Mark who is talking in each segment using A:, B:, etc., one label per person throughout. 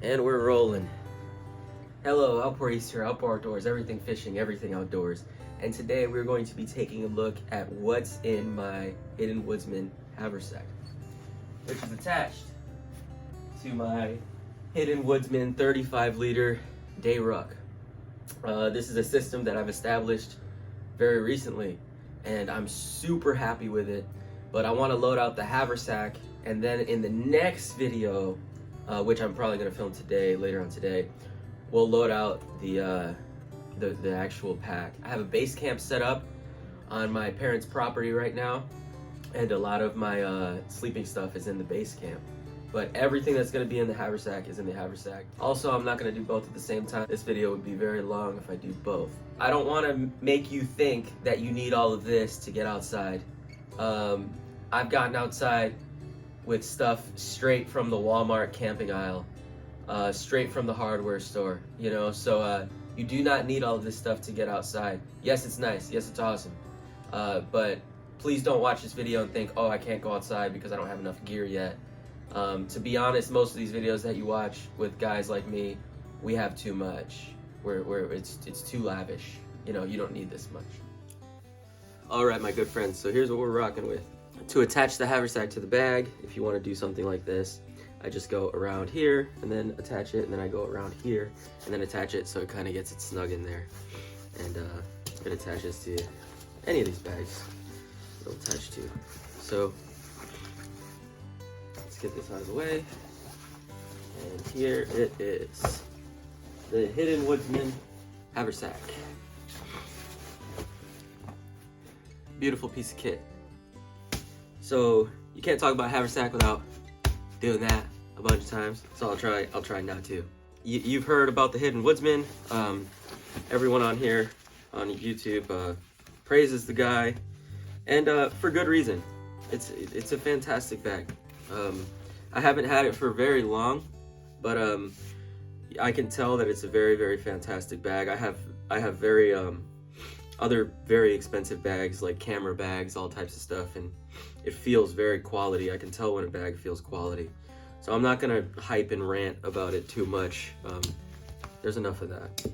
A: And we're rolling. Hello, Outpour East here, Outpour Outdoors, everything fishing, everything outdoors. And today we're going to be taking a look at what's in my Hidden Woodsman Haversack, which is attached to my Hidden Woodsman 35-liter day ruck. This is a system that I've established very recently, and I'm super happy with it. But I want to load out the Haversack, and then in the next video, which I'm probably going to film today, later on today, we'll load out the actual pack. I have a base camp set up on my parents' property right now, and a lot of my sleeping stuff is in the base camp. But everything that's going to be in the Haversack is in the Haversack. Also, I'm not going to do both at the same time. This video would be very long if I do both. I don't want to make you think that you need all of this to get outside. I've gotten outside with stuff straight from the Walmart camping aisle, straight from the hardware store, you know, so you do not need all of this stuff to get outside. Yes, it's nice. Yes, it's awesome. But please don't watch this video and think, oh, I can't go outside because I don't have enough gear yet. To be honest, most of these videos that you watch with guys like me, we have too much. Where it's too lavish. You know, you don't need this much. All right, my good friends, so here's what we're rocking with. To attach the Haversack to the bag, if you want to do something like this, I just go around here and then attach it, and then I go around here and then attach it so it kind of gets it snug in there. And it attaches to any of these bags it'll attach to. So let's get this out of the way. And here it is. The Hidden Woodsman Haversack. Beautiful piece of kit. So you can't talk about Haversack without doing that a bunch of times. So I'll try not to. You've heard about the Hidden Woodsman. Everyone on here on YouTube praises the guy, and for good reason. It's a fantastic bag. I haven't had it for very long, but I can tell that it's a very, very fantastic bag. I have very other very expensive bags, like camera bags, all types of stuff, and it feels very quality. I can tell when a bag feels quality. So I'm not gonna hype and rant about it too much. There's enough of that.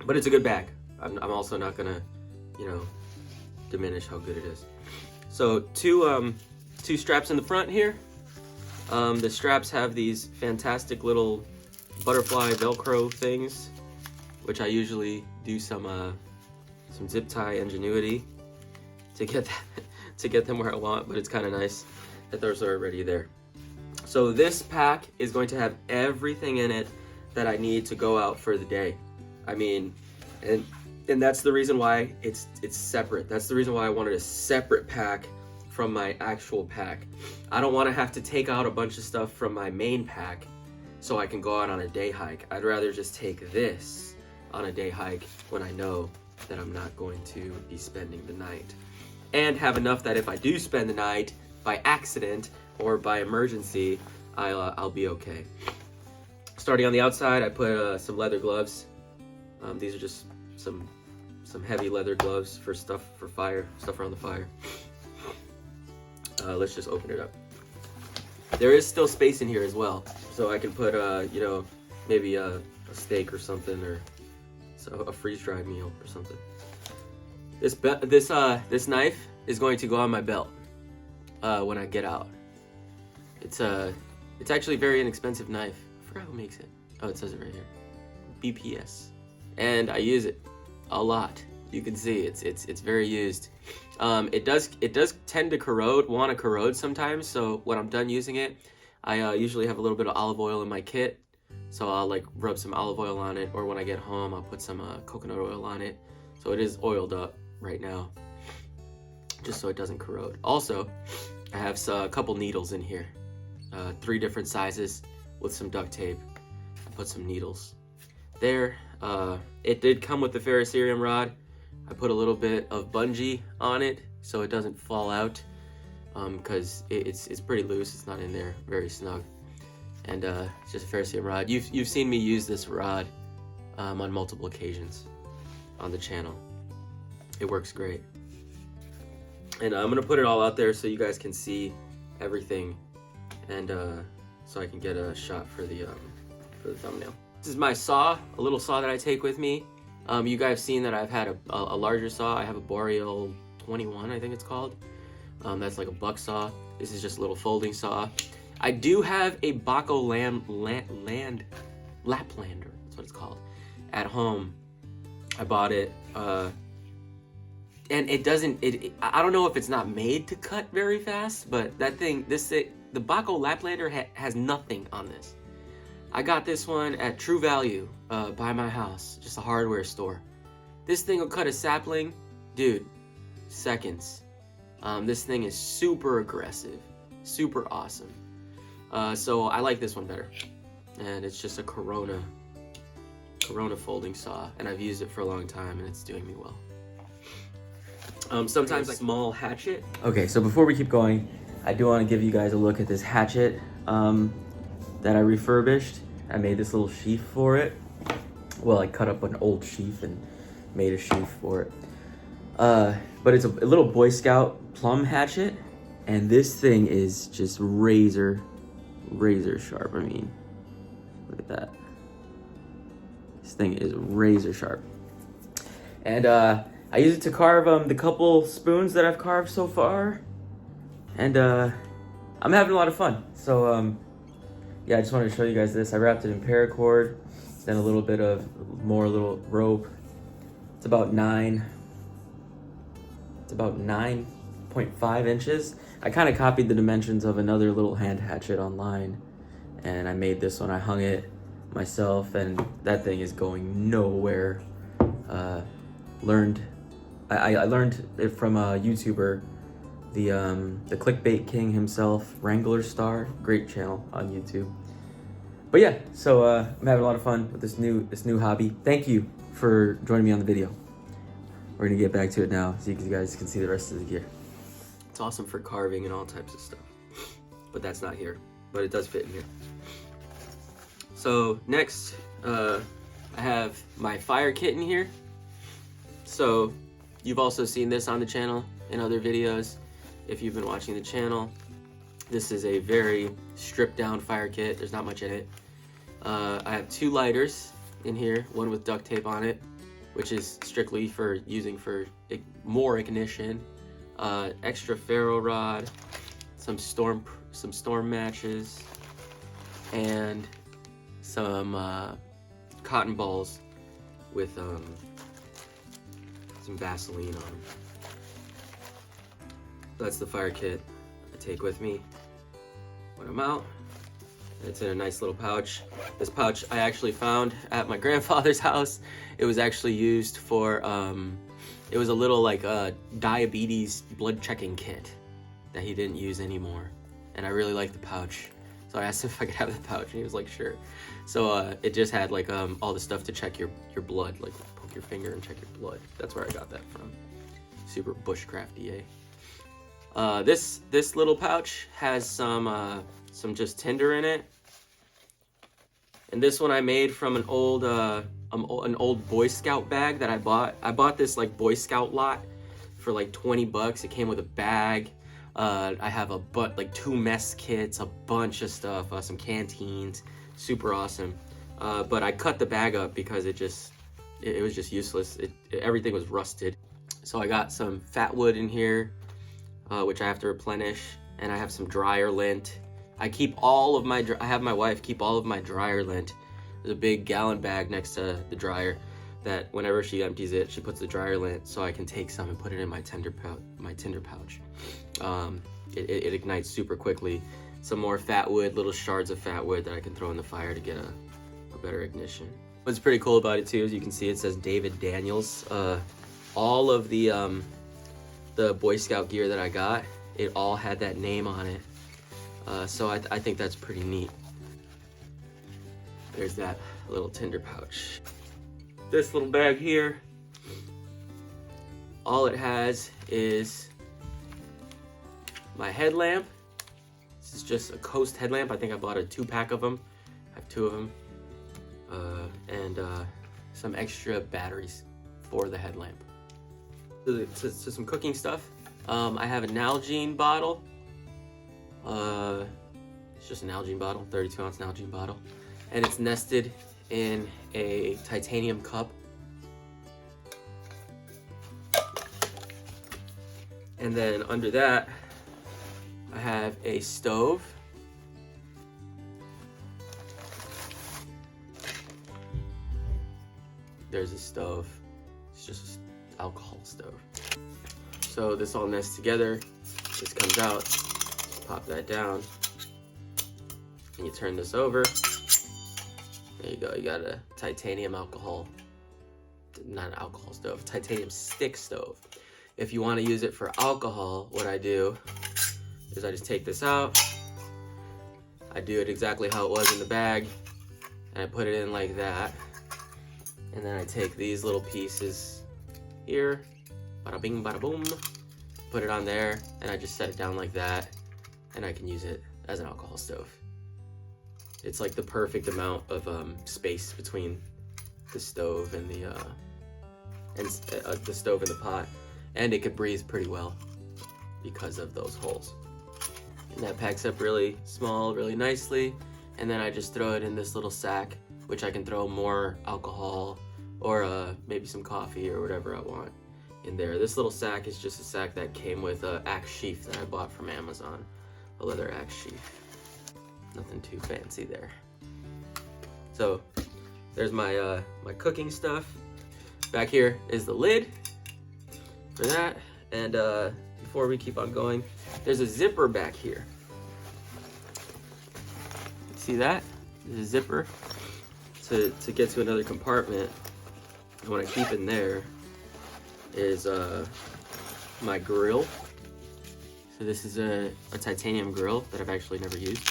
A: But it's a good bag. I'm also not gonna, you know, diminish how good it is. So two straps in the front here. The straps have these fantastic little butterfly Velcro things, which I usually do some zip tie ingenuity to get them where I want, but it's kind of nice that those are already there. So this pack is going to have everything in it that I need to go out for the day. I mean, and that's the reason why it's separate. That's the reason why I wanted a separate pack from my actual pack. I don't want to have to take out a bunch of stuff from my main pack so I can go out on a day hike. I'd rather just take this on a day hike when I know that I'm not going to be spending the night, and have enough that if I do spend the night by accident or by emergency, I'll be okay. Starting on the outside, I put some leather gloves. These are just some heavy leather gloves for stuff around the fire. Let's just open it up. There is still space in here as well, so I can put you know, maybe a steak or something, or a freeze-dried meal or something. This knife is going to go on my belt when I get out. It's actually a very inexpensive knife. I forgot who makes it. Oh, it says it right here. BPS. And I use it a lot. You can see it's very used. It does tend to corrode sometimes. So when I'm done using it, I usually have a little bit of olive oil in my kit. So I'll like rub some olive oil on it, or when I get home, I'll put some coconut oil on it. So it is oiled up right now, just so it doesn't corrode. Also, I have a couple needles in here, 3 different sizes with some duct tape. I put some needles there. It did come with the Ferrocerium rod. I put a little bit of bungee on it so it doesn't fall out, because it's pretty loose. It's not in there very snug. And it's just a Ferrocerium rod. You've seen me use this rod on multiple occasions on the channel. It works great. And I'm gonna put it all out there so you guys can see everything, and so I can get a shot for the for the thumbnail. This is my saw, a little saw that I take with me. You guys have seen that I've had a larger saw. I have a Boreal 21, I think it's called. That's like a buck saw. This is just a little folding saw. I do have a Baco Laplander, that's what it's called, at home. I bought it, and it doesn't, I don't know if it's not made to cut very fast, but that thing, the Baco Laplander has nothing on this. I got this one at True Value by my house, just a hardware store. This thing will cut a sapling, dude, seconds. This thing is super aggressive, super awesome. So I like this one better. And it's just a Corona folding saw, and I've used it for a long time and it's doing me well. Sometimes a small hatchet. Okay, so before we keep going, I do want to give you guys a look at this hatchet that I refurbished. I made this little sheath for it. Well, I cut up an old sheath and made a sheath for it. But it's a little Boy Scout plum hatchet, and this thing is just razor sharp. I mean, look at that. This thing is razor sharp. And I use it to carve the couple spoons that I've carved so far. And I'm having a lot of fun. So yeah, I just wanted to show you guys this. I wrapped it in paracord, then a little bit of more little rope. It's about 9.5 inches. I kind of copied the dimensions of another little hand hatchet online, and I made this one. I hung it myself, and that thing is going nowhere. I learned it from a YouTuber, the clickbait king himself, Wrangler Star, great channel on YouTube. But yeah, so I'm having a lot of fun with this new hobby. Thank you for joining me on the video. We're gonna get back to it now so you guys can see the rest of the gear. It's awesome for carving and all types of stuff, but that's not here, but it does fit in here. So next, I have my fire kit in here. So you've also seen this on the channel in other videos. If you've been watching the channel, this is a very stripped down fire kit. There's not much in it. I have 2 lighters in here, one with duct tape on it, which is strictly for using for more ignition. Extra ferro rod, some storm matches, and some cotton balls with some Vaseline on them. That's the fire kit I take with me when I'm out. It's in a nice little pouch. This pouch I actually found at my grandfather's house. It was actually used for, it was a little like diabetes blood checking kit that he didn't use anymore. And I really liked the pouch. So I asked him if I could have the pouch, and he was like, sure. So it just had like all the stuff to check your blood, like poke your finger and check your blood. That's where I got that from. Super Bushcraft EA. This little pouch has some just tinder in it, and this one I made from an old Boy Scout bag that I bought. I bought this like Boy Scout lot for like 20 bucks. It came with a bag. I have like 2 mess kits, a bunch of stuff, some canteens, super awesome. But I cut the bag up because it was just useless. Everything was rusted. So I got some fat wood in here, which I have to replenish, and I have some dryer lint. I have my wife keep all of my dryer lint. There's a big gallon bag next to the dryer that whenever she empties it, she puts the dryer lint so I can take some and put it in my tinder pouch. It ignites super quickly. Some more fat wood, little shards of fat wood that I can throw in the fire to get a better ignition. What's pretty cool about it too, as you can see, it says David Daniels. All of the Boy Scout gear that I got, it all had that name on it. So I think that's pretty neat. There's that little tinder pouch. This little bag here, all it has is my headlamp. This is just a Coast headlamp. I think I bought a 2-pack of them. I have 2 of them. And some extra batteries for the headlamp. So some cooking stuff. I have a Nalgene bottle. It's just an Nalgene bottle, 32-ounce Nalgene bottle. and it's nested in a titanium cup. And then under that, I have a stove. There's a stove. It's just an alcohol stove. So this all nests together. This comes out. Just pop that down. And you turn this over. There you go. You got a titanium alcohol, not an alcohol stove, titanium stick stove. If you want to use it for alcohol, what I do is I just take this out. I do it exactly how it was in the bag, and I put it in like that. And then I take these little pieces here, bada bing, bada boom, put it on there, and I just set it down like that, and I can use it as an alcohol stove. It's like the perfect amount of space between the stove and the stove and the pot, and it could breathe pretty well because of those holes. And that packs up really small, really nicely, and then I just throw it in this little sack, which I can throw more alcohol or maybe some coffee or whatever I want in there. This little sack is just a sack that came with an axe sheath that I bought from Amazon, a leather axe sheath. Nothing too fancy there. So there's my my cooking stuff. Back here is the lid for that. And before we keep on going, there's a zipper back here. See that? There's a zipper to get to another compartment. And what I keep in there is my grill. So this is a titanium grill that I've actually never used.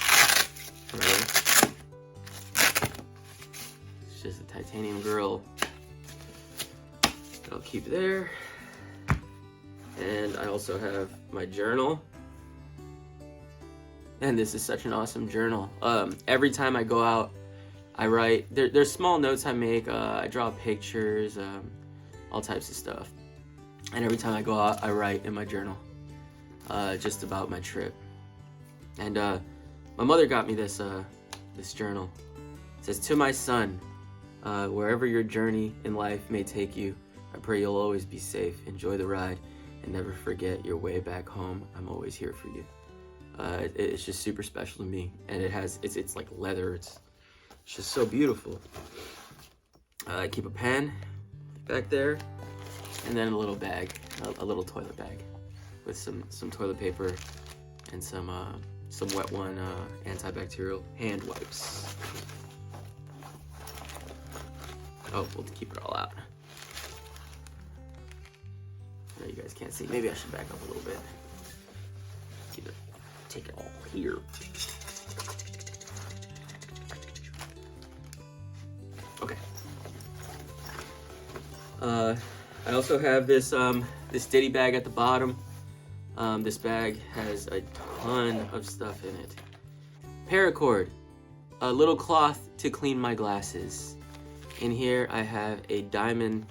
A: It's just a titanium grill that I'll keep there. And I also have my journal. And this is such an awesome journal. Every time I go out, I write. There's small notes I make. I draw pictures, all types of stuff. And every time I go out, I write in my journal, just about my trip. And my mother got me this this journal. It says, "To my son, wherever your journey in life may take you, I pray you'll always be safe. Enjoy the ride, and never forget your way back home. I'm always here for you." It's just super special to me, and it's like leather. It's just so beautiful. I keep a pen back there, and then a little bag, a little toilet bag, with some toilet paper and some Wet One antibacterial hand wipes. Oh, we'll keep it all out. No, you guys can't see. Maybe I should back up a little bit. Take it all here. Okay. I also have this this Diddy bag at the bottom. This bag has a ton of stuff in it. Paracord, a little cloth to clean my glasses. In here I have a diamond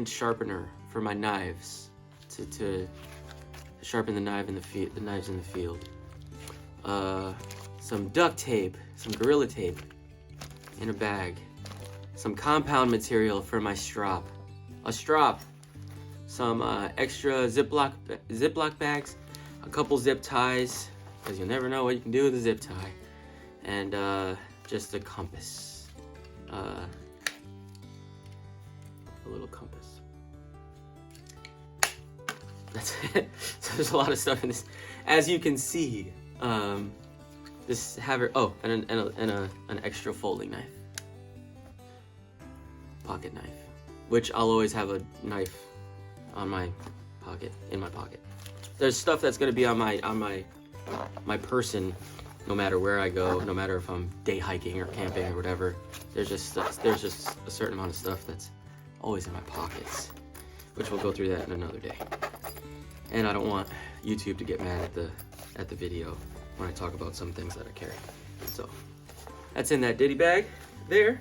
A: sharpener for my knives to sharpen the knives in the field. Some duct tape, some Gorilla Tape in a bag. Some compound material for my strop. A strop. Some extra Ziploc bags. A couple zip ties, because you'll never know what you can do with a zip tie. And just a compass. A little compass. That's it. So there's a lot of stuff in this. As you can see, this and an extra folding knife, pocket knife, which I'll always have a knife on my pocket, in my pocket. There's stuff that's gonna be on my person, no matter where I go, no matter if I'm day hiking or camping or whatever. There's just a certain amount of stuff that's always in my pockets, which we'll go through that in another day. And I don't want YouTube to get mad at the video when I talk about some things that I carry. So that's in that Diddy bag there,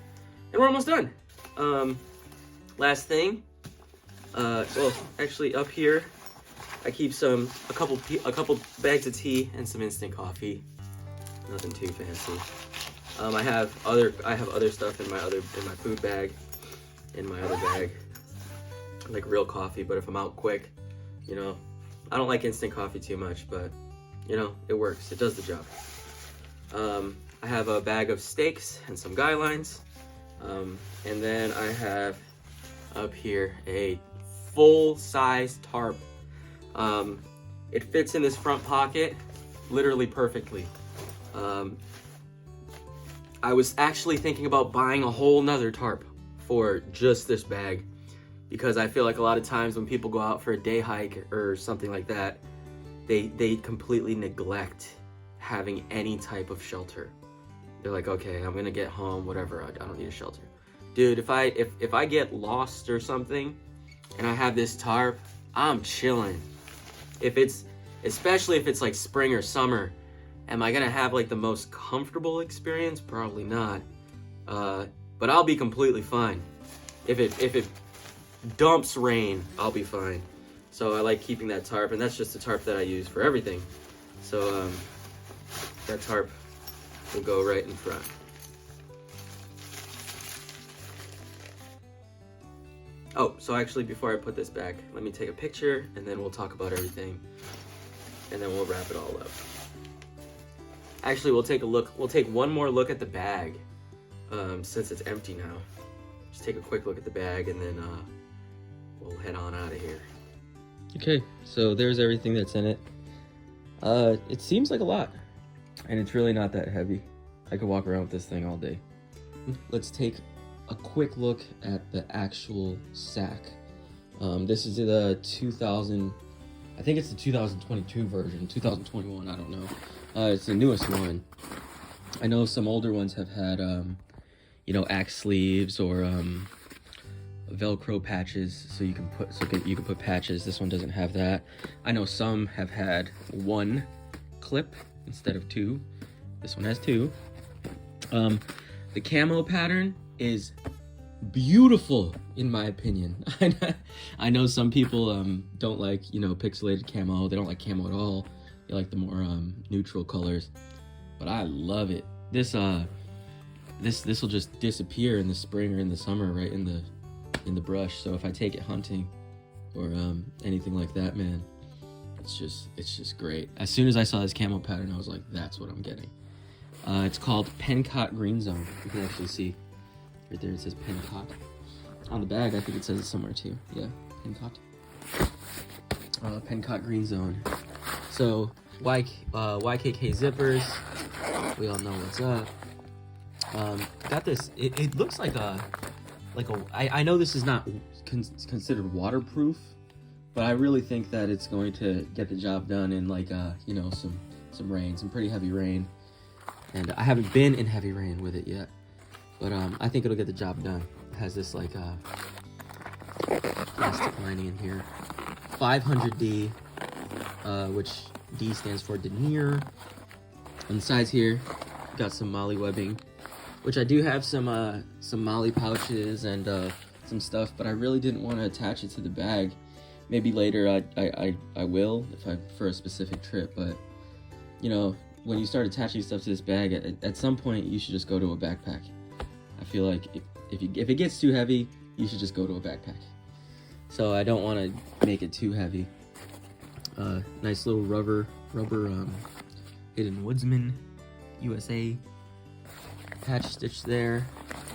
A: and we're almost done. Last thing, well, actually up here, I keep a couple bags of tea and some instant coffee. Nothing too fancy. I have other stuff in my food bag, in my other bag, like real coffee. But if I'm out quick, you know, I don't like instant coffee too much, but you know, it works. It does the job. I have a bag of steaks and some guy lines, and then I have up here a full-size tarp. It fits in this front pocket literally perfectly. I was actually thinking about buying a whole nother tarp for just this bag, because I feel like a lot of times when people go out for a day hike or something like that, they completely neglect having any type of shelter. They're like, okay, I'm gonna get home, whatever, I don't need a shelter. Dude, if I get lost or something and I have this tarp, I'm chilling. Especially if it's like spring or summer, am I gonna have like the most comfortable experience? Probably not. But I'll be completely fine. If it dumps rain, I'll be fine. So I like keeping that tarp, and that's just the tarp that I use for everything. So that tarp will go right in front. Oh, so actually before I put this back, let me take a picture and then we'll talk about everything. And then we'll wrap it all up. Actually, we'll take one more look at the bag, since it's empty now. Just take a quick look at the bag and then we'll head on out of here. Okay, so there's everything that's in it. It seems like a lot, and it's really not that heavy. I could walk around with this thing all day. Let's take a quick look at the actual sack. This is the 2000, I think it's the 2022 version, 2021, I don't know. It's the newest one. I know some older ones have had, you know, axe sleeves or Velcro patches, so you can put patches. This one doesn't have that. I know some have had one clip instead of two. This one has two. The camo pattern is beautiful in my opinion. I know some people don't like, you know, pixelated camo. They don't like camo at all. They like the more neutral colors. But I love it. This will just disappear in the spring or in the summer, right in the brush. So if I take it hunting or anything like that, man, it's just great. As soon as I saw this camo pattern, I was like, that's what I'm getting. It's called Pencott Green Zone. You can actually see right there, it says Pencott. On the bag, I think it says it somewhere too. Yeah, Pencott. Pencott Green Zone. So, Ykk Zippers. We all know what's up. Got this. It looks like I know this is not considered waterproof, but I really think that it's going to get the job done in like you know, some rain, some pretty heavy rain. And I haven't been in heavy rain with it yet, but I think it'll get the job done. It has this like plastic lining in here, 500D, which D stands for denier. On the sides here, got some molly webbing, which I do have some molly pouches and some stuff, but I really didn't want to attach it to the bag. Maybe later I will if I'm for a specific trip, but you know, when you start attaching stuff to this bag, at some point you should just go to a backpack. I feel like if it gets too heavy, you should just go to a backpack. So I don't want to make it too heavy. Nice little rubber Hidden Woodsman USA patch stitch there.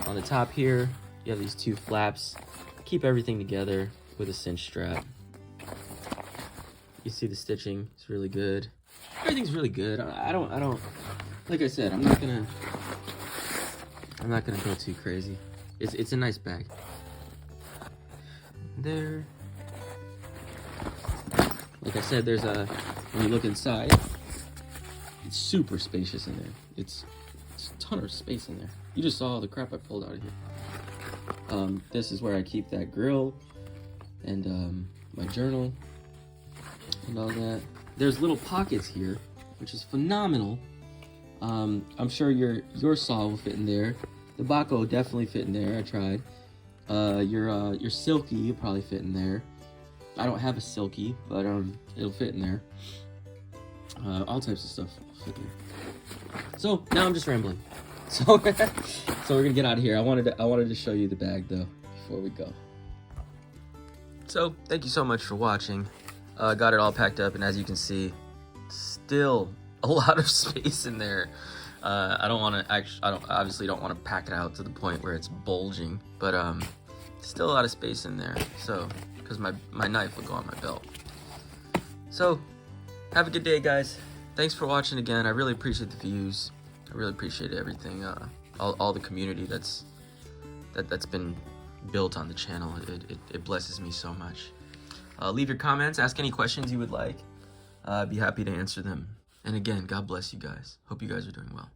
A: On the top here, you have these two flaps. Keep everything together with a cinch strap. You see the stitching, it's really good. Everything's really good. I don't, like I said, I'm not gonna go too crazy. It's a nice bag. There. Like I said, when you look inside, it's super spacious in there. It's a ton of space in there. You just saw all the crap I pulled out of here. This is where I keep that grill and my journal and all that. There's little pockets here, which is phenomenal. I'm sure your saw will fit in there. The Bako will definitely fit in there. I tried. Your Silky will probably fit in there. I don't have a Silky, but it'll fit in there. All types of stuff will fit in there. So now I'm just rambling. So, so we're gonna get out of here. I wanted to show you the bag though before we go. So thank you so much for watching. Got it all packed up, and as you can see, still a lot of space in there. I obviously don't want to pack it out to the point where it's bulging, but still a lot of space in there. So, because my knife will go on my belt. So, have a good day, guys. Thanks for watching again. I really appreciate the views. I really appreciate everything. All the community that's been built on the channel. It blesses me so much. Leave your comments. Ask any questions you would like. I'd be happy to answer them. And again, God bless you guys. Hope you guys are doing well.